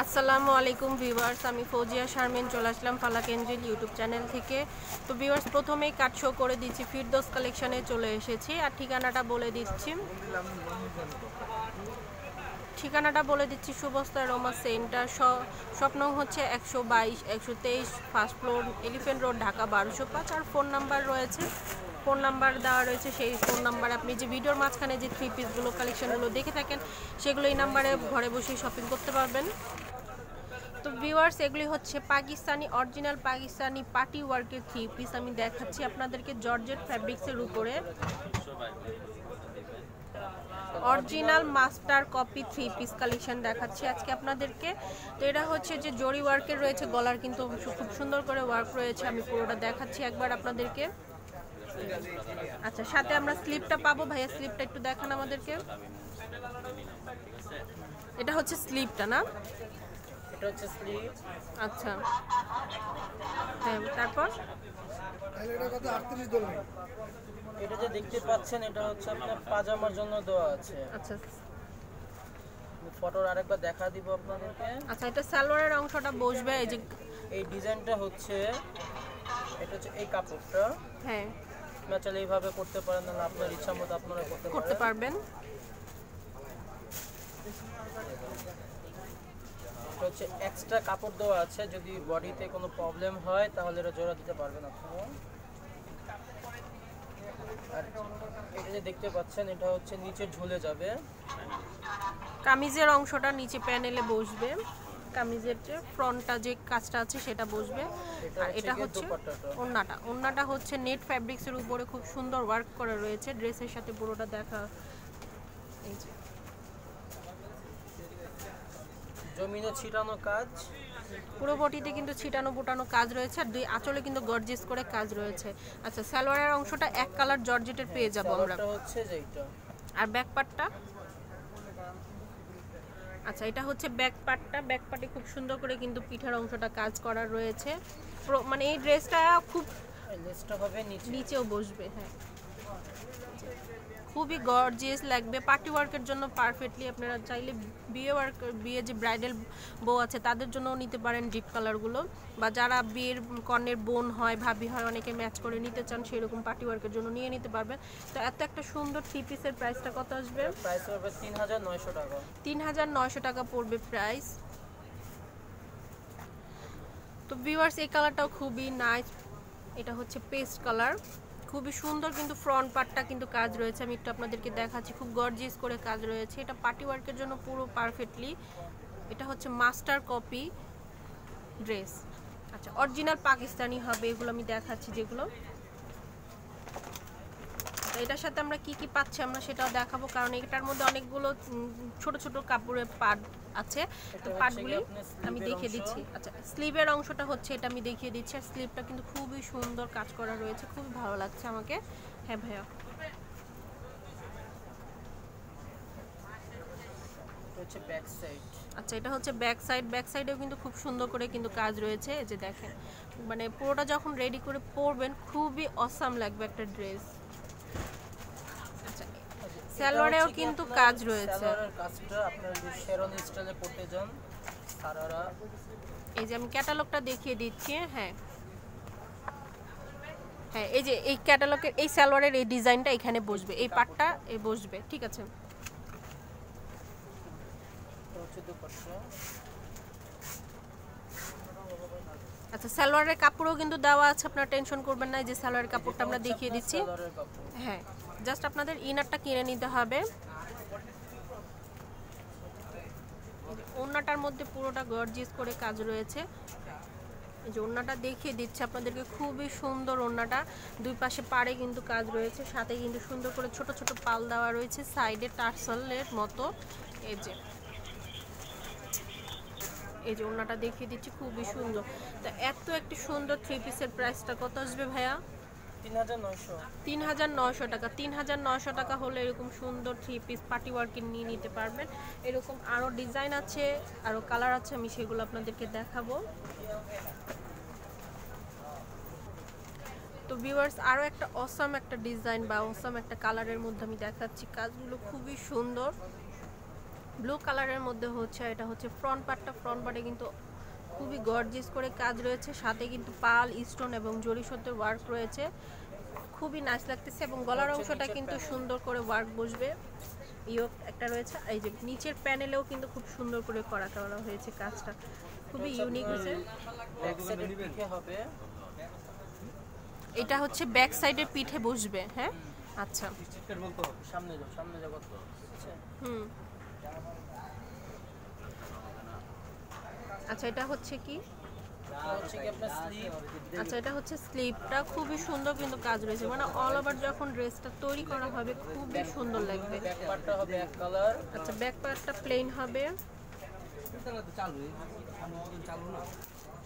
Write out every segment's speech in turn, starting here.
আসসালামু আলাইকুম ভিউয়ার্স, আমি ফৌজিয়া শারমিন চলে আসলাম ফালাক এঞ্জেল ইউটিউব চ্যানেল থেকে। তো ভিউয়ার্স, প্রথমেই কাট শো করে দিচ্ছি, ফিরদৌস কালেকশনে চলে এসেছি। আর ঠিকানাটা বলে দিচ্ছি, সুবস্তা রোমা সেন্টার, স্বপ্ন হচ্ছে 122 123 first floor, elephant road, Dhaka 1205। আর ফোন নাম্বার দেওয়া রয়েছে। সেই ফোন নাম্বার আপনি যে ভিডিওর মাঝখানে যে থ্রি পিসগুলো কালেকশনগুলো দেখে থাকেন, সেগুলো এই নাম্বারে ঘরে বসে শপিং করতে পারবেন। তো ভিউয়ার্স, এগুলি হচ্ছে অরিজিনাল পাকিস্তানি পার্টি ওয়ার্কের থ্রি পিস। আমি দেখাচ্ছি আপনাদেরকে জর্জেট ফ্যাব্রিক্সের উপরে original master copy three piece collection দেখাচ্ছি আজকে আপনাদেরকে। তো এটা হচ্ছে যে জরি ওয়ার্কের রয়েছে, গলার কিন্তু খুব সুন্দর করে ওয়ার্ক রয়েছে। আমি পুরোটা দেখাচ্ছি একবার আপনাদেরকে। আচ্ছা, সাথে আমরা স্লিপটা পাবো। ভাইয়া, স্লিপটা একটু দেখান আমাদেরকে। এটা হচ্ছে স্লিপটা না? এটা হচ্ছে স্লিপ। আচ্ছা, হ্যাঁ, তারপর এটা যে দেখতে পাচ্ছেন, এটা হচ্ছে আপনার পাজামার জন্য দেওয়া আছে। আচ্ছা, ফটোর আরেকবার দেখা দিব আপনাদেরকে। আচ্ছা, এটা সালোয়ারের অংশটা বসবে। এই যে এই ডিজাইনটা হচ্ছে, এটা হচ্ছে এই কাপড়টা। হ্যাঁ, আপনারা চাইলে এইভাবে করতে পারেন, না আপনার ইচ্ছা মতো আপনারা করতে পারবেন। এটা হচ্ছে এক্সট্রা কাপড় দেওয়া আছে, যদি বডিতে কোনো প্রবলেম হয় তাহলে এটা জোড়া দিতে পারবেন আপনারা। আর এটা যে দেখতে পাচ্ছেন, এটা হচ্ছে নিচে ঝুলে যাবে। কামিজের অংশটা নিচে প্যানেলে বসবে, কামিজের যে ফ্রন্টটা যে কাজটা আছে সেটা বসবে। আর এটা হচ্ছে ওন্নাটা হচ্ছে নেট ফ্যাব্রিক্সের উপরে খুব সুন্দর ওয়ার্ক করা রয়েছে, ড্রেসের সাথে পুরোটা দেখা। এই যে জমিনে ছিটানো কাজ, পুরো বডিতে কিন্তু ছিটানো বোটানো কাজ রয়েছে। আর দুই আঁচলে কিন্তু গর্জিয়াস করে কাজ রয়েছে। আচ্ছা, সালোয়ারের অংশটা এক কালার জর্জেটের পেয়ে যাবো আমরা। হচ্ছে যেটা। আর ব্যাক পার্টটা, আচ্ছা, এটা হচ্ছে ব্যাক পার্টে খুব সুন্দর করে কিন্তু পিঠের অংশটা কাজ করা রয়েছে। মানে এই ড্রেসটা খুব নিচেও বসবে। হ্যাঁ, খুবই গর্জিয়াস লাগবে, পার্টি ওয়ার্কের জন্য পারফেক্টলি। আপনারা চাইলে বিয়ে যে ব্রাইডাল বউ আছে তাদের জন্যও নিতে পারেন ডিপ কালারগুলো, বা যারা বিয়ের কর্ণের বোন হয়, ভাবি হয়, অনেকে ম্যাচ করে নিতে চান, সেরকম পার্টি ওয়ার্কের জন্য নিয়ে নিতে পারবেন। তো এত একটা সুন্দর থ্রি পিসের প্রাইসটা কত আসবে? প্রাইস হবে 3900 টাকা। 3900 টাকা পড়বে প্রাইস। তো ভিউয়ার্স, এই কালারটাও খুবই নাইস। এটা হচ্ছে পেস্ট কালার, খুবই সুন্দর, কিন্তু ফ্রন্ট পার্টটা কিন্তু কাজ রয়েছে। আমি একটু আপনাদেরকে দেখাচ্ছি, খুব গর্জিয়াস করে কাজ রয়েছে। এটা পার্টি ওয়ার্কের জন্য পুরো পারফেক্টলি। এটা হচ্ছে মাস্টার কপি ড্রেস। আচ্ছা, অরিজিনাল পাকিস্তানি হবে এগুলো, আমি দেখাচ্ছি যেগুলো। এটার সাথে আমরা কি পাচ্ছি আমরা সেটাও দেখাবো, কারণ এটার মধ্যে অনেকগুলো ছোট ছোট কাপড়ের পার্ট আছে। তো পার্টগুলি আমি দেখিয়ে দিচ্ছি। আচ্ছা, স্লিভের অংশটা হচ্ছে এটা, আমি দেখিয়ে দিচ্ছি। আর স্লিভটা কিন্তু খুবই সুন্দর কাজ করা রয়েছে, খুবই ভালো লাগছে আমাকে। হ্যাঁ ভাইয়া, আচ্ছা, এটা হচ্ছে ব্যাক সাইডেও কিন্তু খুব সুন্দর করে কিন্তু কাজ রয়েছে। এই যে দেখেন, মানে পুরোটা যখন রেডি করে পরবেন খুবই অসাম লাগবে একটা ড্রেস। সালোয়ারেও কিন্তু কাজ রয়েছে। সালোয়ারের কাজটা আপনারা যদি শেরওয়ানি স্টাইলে পরতে যান, সারারা। এই যে আমি ক্যাটালগটা দেখিয়ে দিচ্ছি। হ্যাঁ, এই যে এই ক্যাটালগের এই সালোয়ারের এই ডিজাইনটা এখানে বসবে, এই পার্টটা বসবে। ঠিক আছে, আচ্ছা, সালোয়ারের কাপড়ও কিন্তু দেওয়া আছে, আপনারা টেনশন করবেন না। যে সালোয়ারের কাপড়টা আমরা দেখিয়ে দিচ্ছি। হ্যাঁ, জাস্ট আপনাদের ইনারটা কিনে নিতে হবে। ওড়নাটার মধ্যে পুরোটা গর্জিয়াস করে কাজ রয়েছে। এই যে ওড়নাটা দেখিয়ে দিচ্ছে আপনাদেরকে, খুবই সুন্দর ওড়নাটা। দুই পাশে পাড়ে কিন্তু কাজ রয়েছে, সাথে কিন্তু সুন্দর করে ছোট ছোট পাল দেওয়া রয়েছে সাইডে টার্সেলের মতো। এই যে ওড়নাটা দেখিয়ে দিচ্ছি, খুবই সুন্দর। তো এত একটি সুন্দর থ্রি পিসের প্রাইসটা কত আসবে ভাইয়া? 3900 টাকা। 3900 টাকা হলে এরকম সুন্দর থ্রি পিস পার্টি ওয়ার্কে নিয়ে নিতে পারবেন। এরকম আরও ডিজাইন আছে, আরও কালার আছে, আমি সেগুলো আপনাদেরকে দেখাবো। তো ভিউয়ার্স, আরও একটা অসাম একটা ডিজাইন বা অসাম একটা কালারের মধ্যে আমি দেখাচ্ছি। কাজগুলো খুবই সুন্দর। ব্লু কালারের মধ্যে হচ্ছে, এটা হচ্ছে ফ্রন্ট পার্টে কিন্তু খুবই গর্জিয়াস করে কাজ রয়েছে, সাথে কিন্তু পাল, স্টোন এবং জরি সুতোর ওয়ার্ক রয়েছে, খুবই নাইস লাগতেছে। এবং গলার অংশটা কিন্তু সুন্দর করে ওয়ার্ক বসবে, ইয়োক একটা রয়েছে। এই যে নিচের প্যানেলেও কিন্তু খুব সুন্দর করে করা হয়েছে কাজটা, খুবই ইউনিক হয়েছে। এটা হচ্ছে ব্যাক সাইডের পিঠে বসবে। হ্যাঁ, আচ্ছা, সামনে যাও আচ্ছা, এটা হচ্ছে কি? আচ্ছা, এটা হচ্ছে স্লিপটা, খুবই সুন্দর কিন্তু কাজ রয়েছে, মানে অল ওভার যখন ড্রেসটা তৈরি করা হবে খুবই সুন্দর লাগবে। আচ্ছা, ব্যাক পার্টটা প্লেন হবে,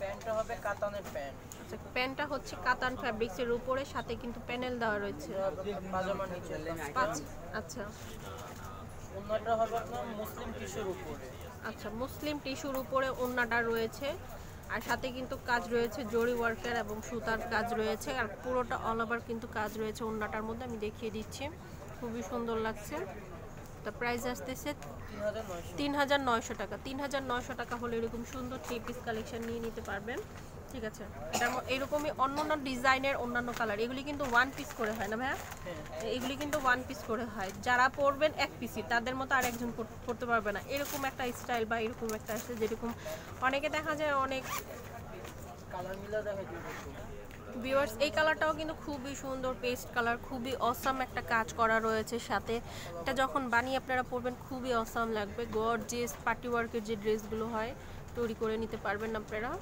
প্যান্টটা হবে কাতানের প্যান্ট। আচ্ছা, প্যান্টটা হচ্ছে কাতান ফ্যাব্রিক্সের উপরে, সাথে কিন্তু প্যানেল দেওয়া রয়েছে। আচ্ছা, ওন্নাটা হবে আপনার মুসলিম টিস্যুর উপরে। আচ্ছা, মুসলিম টিস্যুর উপরে ওন্নাটা রয়েছে, আর সাথে কিন্তু কাজ রয়েছে জরি ওয়ার্কের এবং সুতার কাজ রয়েছে, আর পুরোটা অল ওভার কিন্তু কাজ রয়েছে ওন্নাটার মধ্যে। আমি দেখিয়ে দিচ্ছি, খুবই সুন্দর লাগছে। তো প্রাইস আসতেছে ৩৯০০ টাকা। ৩৯০০ টাকা হলে এরকম সুন্দর 3 পিস কালেকশন নিয়ে নিতে পারবেন। ঠিক আছে, এটার এরকমই অন্যান্য ডিজাইনের অন্যান্য কালার, এগুলি কিন্তু 1 পিস করে হয় না ভাইয়া, এগুলি কিন্তু 1 পিস করে হয়। যারা পরবেন 1 পিসই, তাদের মতো আর একজন পরতে পারবে না, এরকম একটা স্টাইল বা এরকম একটা আসে, যেরকম অনেকে দেখা যায় অনেক কালার মিলা দেখা যায়। ভিউয়ার্স, এই কালারটাও কিন্তু খুবই সুন্দর, পেস্ট কালার, খুবই অসাম একটা কাজ করা রয়েছে সাথে। এটা যখন বানিয়ে আপনারা পরবেন খুবই অসাম লাগবে। গর্জিয়াস পার্টি ওয়ার্কের যে ড্রেসগুলো হয় তৈরি করে নিতে পারবেন আপনারা।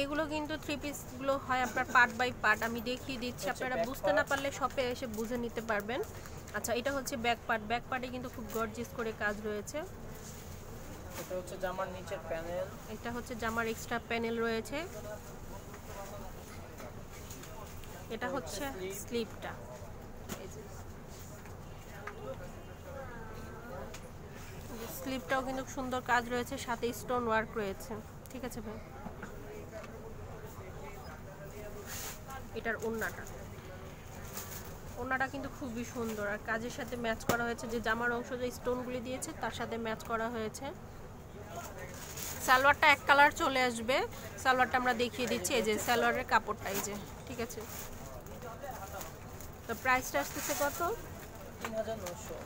এগুলো কিন্তু 3 পিসগুলো হয় আপনার পার্ট বাই পার্ট, আমি দেখিয়ে দিচ্ছি, আপনারা বুঝতে না পারলে শপে এসে বুঝে নিতে পারবেন। আচ্ছা, এটা হচ্ছে ব্যাক পার্টে কিন্তু খুব গর্জিয়াস করে কাজ রয়েছে। এটা হচ্ছে জামার নিচের প্যানেল, এটা হচ্ছে জামার এক্সট্রা প্যানেল রয়েছে। এটা হচ্ছে স্লিপটা, স্লিপটাও কিন্তু সুন্দর কাজ রয়েছে, সাথে স্টোন ওয়ার্ক রয়েছে। ঠিক আছে ভাই, এটার ওন্নাটা কিন্তু খুবই সুন্দর, আর কাজের সাথে ম্যাচ করা হয়েছে, যে জামার অংশ যে স্টোনগুলি দিয়েছে তার সাথে ম্যাচ করা হয়েছে। সালোয়ারটা এক কালার চলে আসবে, সালোয়ারটা আমরা দেখিয়ে দিচ্ছি, এই যে সালোয়ারের কাপড়টা, এই যে। ঠিক আছে, তো প্রাইসটা আসতেছে কত?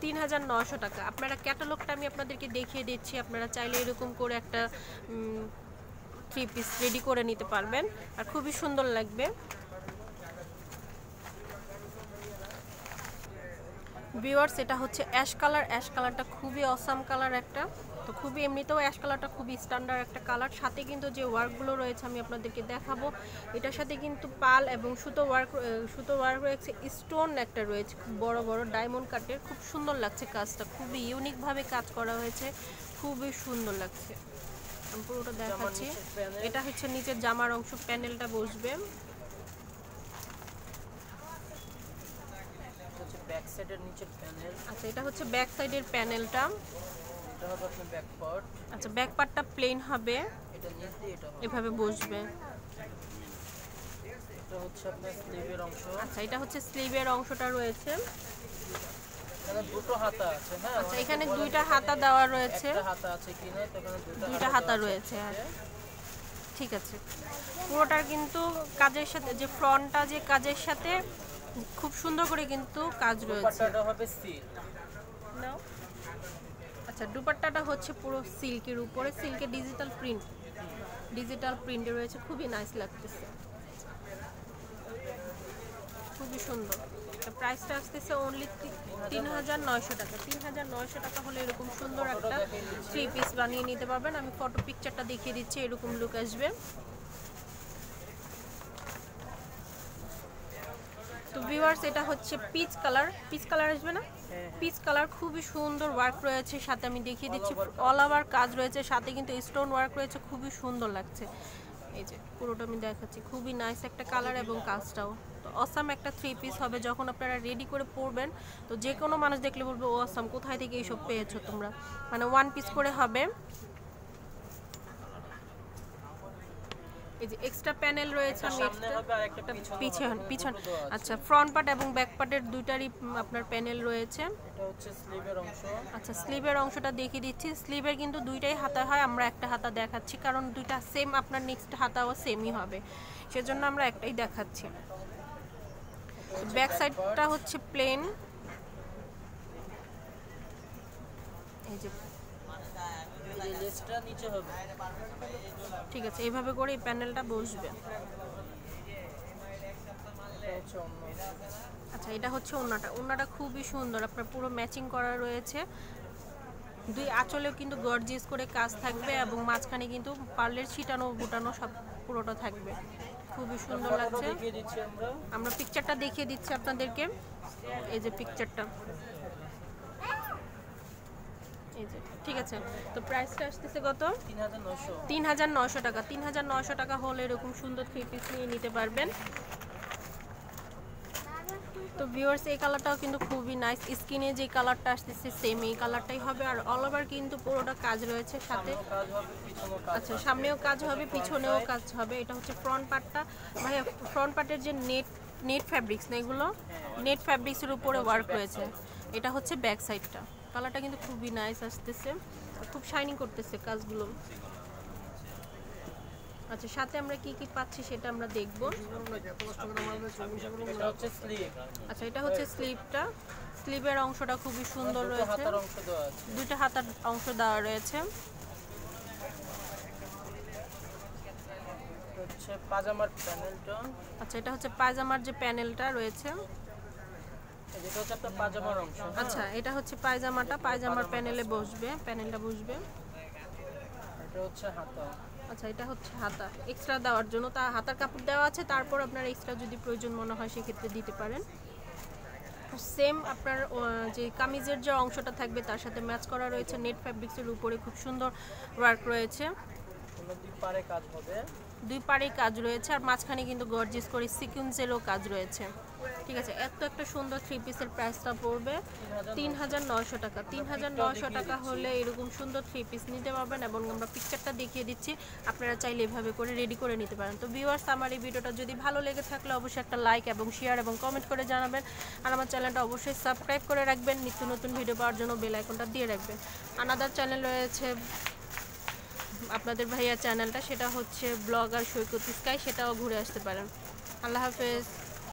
৩৯০০ টাকা। আপনারা ক্যাটালগটা আমি আপনাদেরকে দেখিয়ে দিচ্ছি, আপনারা চাইলে এরকম করে একটা 3 পিস রেডি করে নিতে পারবেন, আর খুবই সুন্দর লাগবে। ভিউয়ার্স, এটা হচ্ছে অ্যাশ কালারটা খুবই অসাম কালার একটা, তো খুবই এমনিতেও অ্যাশ কালারটা খুবই স্ট্যান্ডার্ড একটা কালার, সাথে কিন্তু যে ওয়ার্কগুলো রয়েছে আমি আপনাদেরকে দেখাবো, এটার সাথে কিন্তু পাল এবং সুতো ওয়ার্ক রয়েছে, স্টোন একটা রয়েছে খুব বড় বড় ডায়মন্ড কাটের, খুব সুন্দর লাগছে কাজটা, খুবই ইউনিকভাবে কাজ করা হয়েছে, খুবই সুন্দর লাগছে। আমি পুরোটা দেখাচ্ছি। এটা হচ্ছে নিচের জামার অংশ, প্যানেলটা বসবে। ব্যাক সাইডের নিচের প্যানেল। আচ্ছা, এটা হচ্ছে ব্যাক সাইডের প্যানেলটা, এটা হবে আপনার ব্যাক পার্ট। আচ্ছা, ব্যাক পার্টটা প্লেন হবে, এটা নিচ দিয়ে এটা এভাবে বসবে। এটা হচ্ছে আপনার স্লিভের অংশ। আচ্ছা, এটা হচ্ছে স্লিভের অংশটা রয়েছে, এখানে দুটো হাতা আছে। হ্যাঁ, আচ্ছা, এখানে দুইটা হাতা দেওয়া রয়েছে, একটা হাতা আছে কিনা, তো এখানে দুইটা হাতা রয়েছে। ঠিক আছে, পুরোটার কিন্তু কাজের সাথে, যে ফ্রন্টটা যে কাজের সাথে খুব সুন্দর করে কিন্তু কাজ রয়েছে। দুপাট্টাটা হবে সিল্ক। আচ্ছা, দুপাট্টাটা হচ্ছে পুরো সিল্কের উপরে, সিল্কের ডিজিটাল প্রিন্ট রয়েছে, খুবই নাইস লাগতেছে, খুবই সুন্দর। প্রাইসটা আসতেছে অনলি ৩৯০০ টাকা। ৩৯০০ টাকা হলে এরকম সুন্দর একটা 3 পিস বানিয়ে নিতে পারবেন। আমি ফটো পিকচারটা দেখিয়ে দিচ্ছি, এরকম লুক আসবে। তো ভিউয়ার্স, এটা হচ্ছে পিচ কালার আসবে না, পিচ কালার, খুবই সুন্দর ওয়ার্ক রয়েছে, সাথে আমি দেখিয়ে দিচ্ছি অল ওভার কাজ রয়েছে, সাথে কিন্তু স্টোন ওয়ার্ক রয়েছে, খুবই সুন্দর লাগছে। এই যে পুরোটা আমি দেখাচ্ছি, খুবই নাইস একটা কালার এবং কাজটাও তো অসাম একটা 3 পিস হবে। যখন আপনারা রেডি করে পরবেন, তো যে কোনো মানুষ দেখলে বলবে ও অসাম, কোথায় থেকে এইসব পেয়েছো তোমরা, মানে 1 পিস করে হবে। এই যে এক্সট্রা প্যানেল রয়েছে, আমি সামনে হবে আর একটা পিছন আচ্ছা ফ্রন্ট পার্ট এবং ব্যাক পার্টের দুইটারই আপনার প্যানেল রয়েছে। এটা হচ্ছে স্লিভের অংশ। আচ্ছা স্লিভের অংশটা দেখিয়ে দিচ্ছি। স্লিভের কিন্তু দুইটাই হাতা হয়, আমরা একটা হাতা দেখাচ্ছি কারণ দুইটা সেম, আপনার নেক্সট হাতাও সেমই হবে, সেজন্য আমরা একটাই দেখাচ্ছি। ব্যাক সাইডটা হচ্ছে প্লেন, এই যে এই লেসটা নিচে হবে। ঠিক আছে, এইভাবে করে এই প্যানেলটা বসবে। এটা হচ্ছে অন্য। আচ্ছা এটা হচ্ছে ওড়নাটা। ওড়নাটা খুবই সুন্দর, আপনার পুরো ম্যাচিং করা রয়েছে। দুই আঁচলেও কিন্তু গর্জিয়াস করে কাজ থাকবে এবং মাঝখানে কিন্তু পার্লের ছিটানো বুটানো সব পুরোটা থাকবে, খুবই সুন্দর লাগছে। দেখিয়ে দিচ্ছি আমরা পিকচারটা দেখিয়ে দিচ্ছি আপনাদেরকে। এই যে পিকচারটা, এই যে ঠিক আছে। তো প্রাইসটা আসতেছে কত? 3900 টাকা। 3900 টাকা হলে এরকম সুন্দর 3 পিস নিয়ে নিতে পারবেন। তো ভিউয়ার্স এই কালারটাও কিন্তু খুবই নাইস, স্কিনে যে কালারটা আসতেছে সেম এই কালারটাই হবে, আর অল ওভার কিন্তু পুরোটা কাজ রয়েছে সাথে। আচ্ছা সামনেও কাজ হবে, পিছনেও কাজ হবে। এটা হচ্ছে ফ্রন্ট পার্টটা। ভাই ফ্রন্ট পার্টের যে নেট ফ্যাব্রিক্স না, এগুলো নেট ফ্যাব্রিক্সের উপরে ওয়ার্ক রয়েছে। এটা হচ্ছে ব্যাক সাইডটা। কালারটা কিন্তু খুবই নাইস আসতেছে, খুব শাইনিং করতেছে কাজগুলো। আচ্ছা সাথে আমরা কি কি পাচ্ছি সেটা আমরা দেখব। এটা হচ্ছে স্লিভ। আচ্ছা এটা হচ্ছে স্লিভটা। স্লিভের অংশটা খুবই সুন্দর রয়েছে, হাতার অংশ দেওয়া আছে। দুইটা হাতার অংশ দেওয়া রয়েছে। হচ্ছে পাজামার প্যানেলটা। আচ্ছা এটা হচ্ছে পায়জামার যে প্যানেলটা রয়েছে, এটা হচ্ছে আপনার পাজামার অংশ। আচ্ছা এটা হচ্ছে পায়জামাটা, পায়জামার প্যানেলে বসবে, প্যানেলটা বসবে। এটা হচ্ছে হাতা। আচ্ছা এটা হচ্ছে হাতা, এক্সট্রা দেওয়ার জন্য তা হাতার কাপড় দেওয়া আছে, তারপর আপনার এক্সট্রা যদি প্রয়োজন মনে হয় সেক্ষেত্রে দিতে পারেন। সেম আপনার যে কামিজের যে অংশটা থাকবে তার সাথে ম্যাচ করা রয়েছে, নেট ফ্যাব্রিক্সের উপরে খুব সুন্দর ওয়ার্ক রয়েছে। দুই পারে কাজ হবে, দুই পারেই কাজ রয়েছে, আর মাঝখানে কিন্তু গর্জিয়াস করে সিকুয়েন্সেরও কাজ রয়েছে। ঠিক আছে, এত একটা সুন্দর 3 পিসের প্রাইসটা পড়বে 3900 টাকা। 3900 টাকা হলে এরকম সুন্দর 3 পিস নিতে পারবেন, এবং আমরা পিকচারটা দেখিয়ে দিচ্ছি, আপনারা চাইলে এভাবে করে রেডি করে নিতে পারেন। তো ভিউয়ার্স আমার এই ভিডিওটা যদি ভালো লেগে থাকলে অবশ্যই একটা লাইক এবং শেয়ার এবং কমেন্ট করে জানাবেন, আর আমার চ্যানেলটা অবশ্যই সাবস্ক্রাইব করে রাখবেন, নিত্য নতুন ভিডিও পাওয়ার জন্য বেল আইকনটা দিয়ে রাখবেন। আনাদার চ্যানেল রয়েছে আপনাদের ভাইয়া চ্যানেলটা, সেটা হচ্ছে ব্লগার সৈকত স্কাই, সেটাও ঘুরে আসতে পারেন। আল্লাহ হাফেজ।